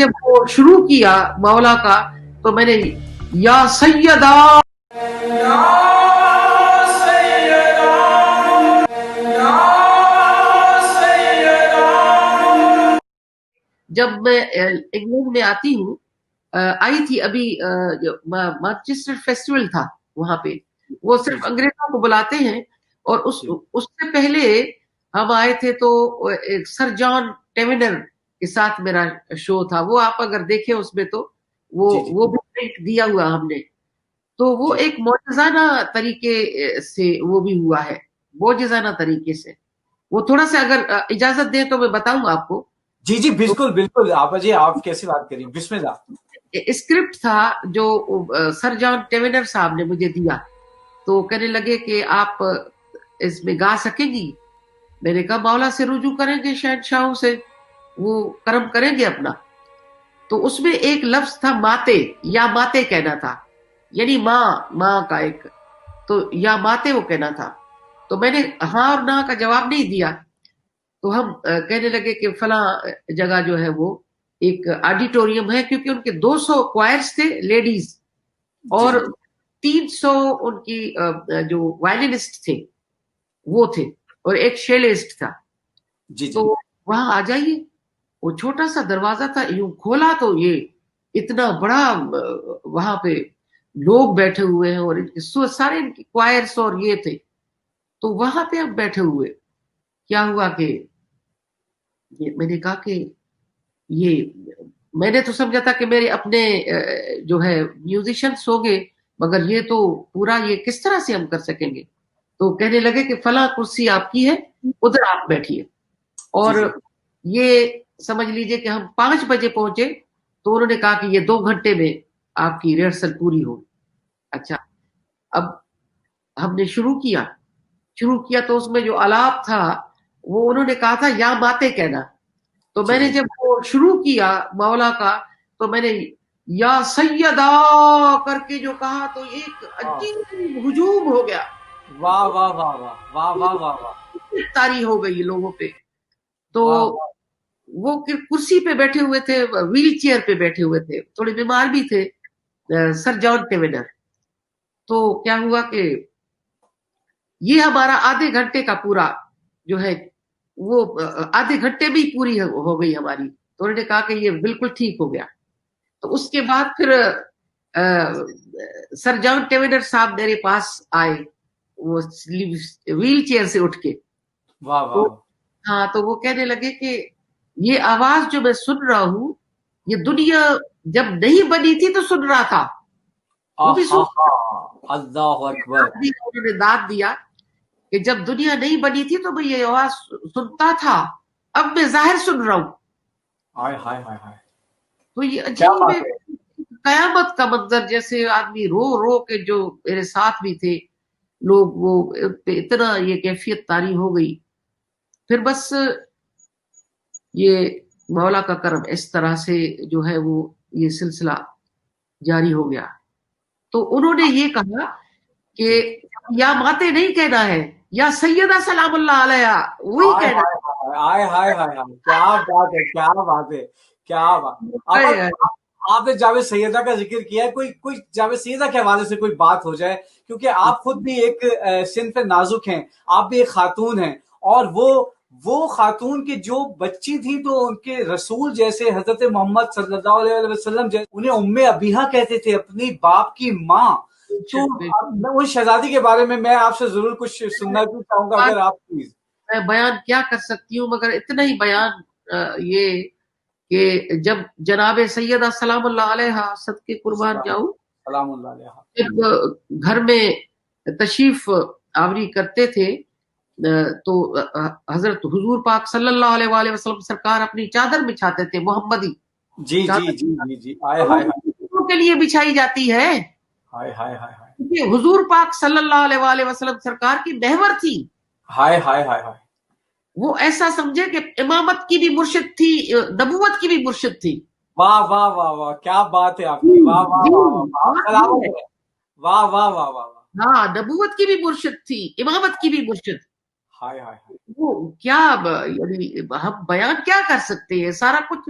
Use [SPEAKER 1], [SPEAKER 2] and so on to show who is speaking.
[SPEAKER 1] جب وہ شروع کیا مولا کا تو میں نے یا سیدہ جب میں انگلینڈ میں آتی ہوں آئی تھی ابھی مانچسٹر فیسٹیول تھا وہاں پہ وہ صرف انگریزوں کو بلاتے ہیں اور اس سے پہلے ہم آئے تھے تو سر جان ٹیونر کے ساتھ میرا شو تھا وہ آپ اگر دیکھیں اس میں تو وہ بھی دیا ہوا ہم نے تو وہ ایک معجزانہ طریقے سے وہ بھی ہوا ہے معجزانہ طریقے سے وہ تھوڑا سا اگر اجازت دیں تو میں بتاؤں آپ کو
[SPEAKER 2] جی بالکل بالکل آپ کیسی بات کری بسم اللہ
[SPEAKER 1] اسکرپٹ تھا جو سر جان ٹیونر صاحب نے مجھے دیا تو کہنے لگے کہ آپ اس میں گا سکیں گی میں نے کہا مولا سے رجوع کریں گے شہنشاہوں سے وہ کرم کریں گے اپنا تو اس میں ایک لفظ تھا ماتے یا ماتے کہنا تھا یعنی ماں کا ایک تو یا ماتے وہ کہنا تھا تو میں نے ہاں اور نہ کا جواب نہیں دیا تو ہم کہنے لگے کہ فلاں جگہ جو ہے وہ ایک آڈیٹوریم ہے کیونکہ ان کے 200 کوائرز تھے لیڈیز اور 300 ان کی جو وائلنسٹ تھے وہ تھے اور ایک شیلسٹ تھا تو وہاں آ جائیے وہ چھوٹا سا دروازہ تھا یوں کھولا تو یہ اتنا بڑا وہاں پہ لوگ بیٹھے ہوئے ہیں اور ان کے سارے ان کی کوائرس اور یہ تھے تو وہاں پہ ہم بیٹھے ہوئے کیا ہوا کہ میں نے کہا کہ یہ میں نے تو سمجھا تھا کہ میرے اپنے جو ہے میوزیشنس ہوں گے مگر یہ تو پورا یہ کس طرح سے ہم کر سکیں گے تو کہنے لگے کہ فلاں کرسی آپ کی ہے ادھر آپ بیٹھیے اور یہ سمجھ لیجئے کہ ہم 5 بجے پہنچے تو انہوں نے کہا کہ یہ 2 گھنٹے میں آپ کی ریہرسل پوری ہوگی اچھا اب ہم نے شروع کیا تو اس میں جو آلاپ تھا وہ انہوں نے کہا تھا یا ماتے کہنا تو میں نے جب وہ شروع کیا مولا کا تو میں نے یا سیدہ کر کے جو کہا تو ایک عجیب ہجوم ہو گیا
[SPEAKER 2] واہ واہ واہ واہ واہ واہ واہ
[SPEAKER 1] تاری ہو گئی لوگوں پہ تو وہ کرسی پہ بیٹھے ہوئے تھے ویل چیئر پہ بیٹھے ہوئے تھے تھوڑے بیمار بھی تھے سر جان ٹیونر تو کیا ہوا کہ یہ ہمارا آدھے گھنٹے کا پورا جو ہے وہ آدھے گھنٹے میں ہی پوری ہو گئی ہماری تو انہوں نے کہا کہ یہ بالکل ٹھیک ہو گیا تو اس کے بعد پھر سر جان ٹیونر صاحب میرے پاس آئے وہ ویل چیئر سے اٹھ کے ہاں تو وہ کہنے لگے کہ یہ آواز جو میں سن رہا ہوں یہ دنیا جب نہیں بنی تھی تو سن رہا تھا
[SPEAKER 2] اللہ اکبر
[SPEAKER 1] انہوں نے داد دیا کہ جب دنیا نہیں بنی تھی تو میں یہ آواز سنتا تھا اب میں ظاہر سن رہا ہوں تو یہ عجیب قیامت کا منظر جیسے آدمی رو رو کے جو میرے ساتھ بھی تھے لوگ وہ اتنا یہ کیفیت طاری ہو گئی پھر بس یہ مولا کا کرم اس طرح سے جو ہے وہ یہ سلسلہ جاری ہو گیا تو انہوں نے یہ کہا کہ یا ماتے نہیں کہنا ہے یا سیدہ سلام اللہ علیہ وہی کہنا
[SPEAKER 2] کیا بات آپ نے جاوید سیدہ کا ذکر کیا ہے کوئی جاوید سیدہ کے حوالے سے کوئی بات ہو جائے کیونکہ آپ خود بھی ایک صنف نازک ہیں آپ بھی ایک خاتون ہیں اور وہ خاتون کی جو بچی تھی تو ان کے رسول جیسے حضرت محمد صلی اللہ علیہ وسلم جیسے انہیں ام ابیہا کہتے تھے اپنی باپ کی ماں تو اس شہزادی کے بارے میں آپ سے ضرور کچھ سننا چاہوں گا اگر آپ پلیز
[SPEAKER 1] میں بیان کیا کر سکتی ہوں مگر اتنا ہی بیان یہ کہ جب جناب سیدہ سلام اللہ علیہ صدقے قربان جاؤں
[SPEAKER 2] سلام اللہ علیہ
[SPEAKER 1] جب گھر میں تشریف آوری کرتے تھے تو حضرت حضور پاک صلی اللہ علیہ وآلہ وسلم سرکار اپنی چادر بچھاتے تھے محمدی
[SPEAKER 2] جی
[SPEAKER 1] کے لیے بچھائی جاتی ہے حضور پاک صلی اللہ علیہ وآلہ وسلم سرکار کی محور تھی وہ ایسا سمجھے کہ امامت کی بھی مرشد تھی نبوت کی بھی مرشد تھی
[SPEAKER 2] واہ واہ واہ واہ کیا بات ہے آپ کی واہ واہ واہ واہ واہ واہ
[SPEAKER 1] ہاں نبوت کی بھی مرشد تھی امامت کی بھی مرشد وہ کیا یعنی ہم بیان کیا کر سکتے ہیں سارا کچھ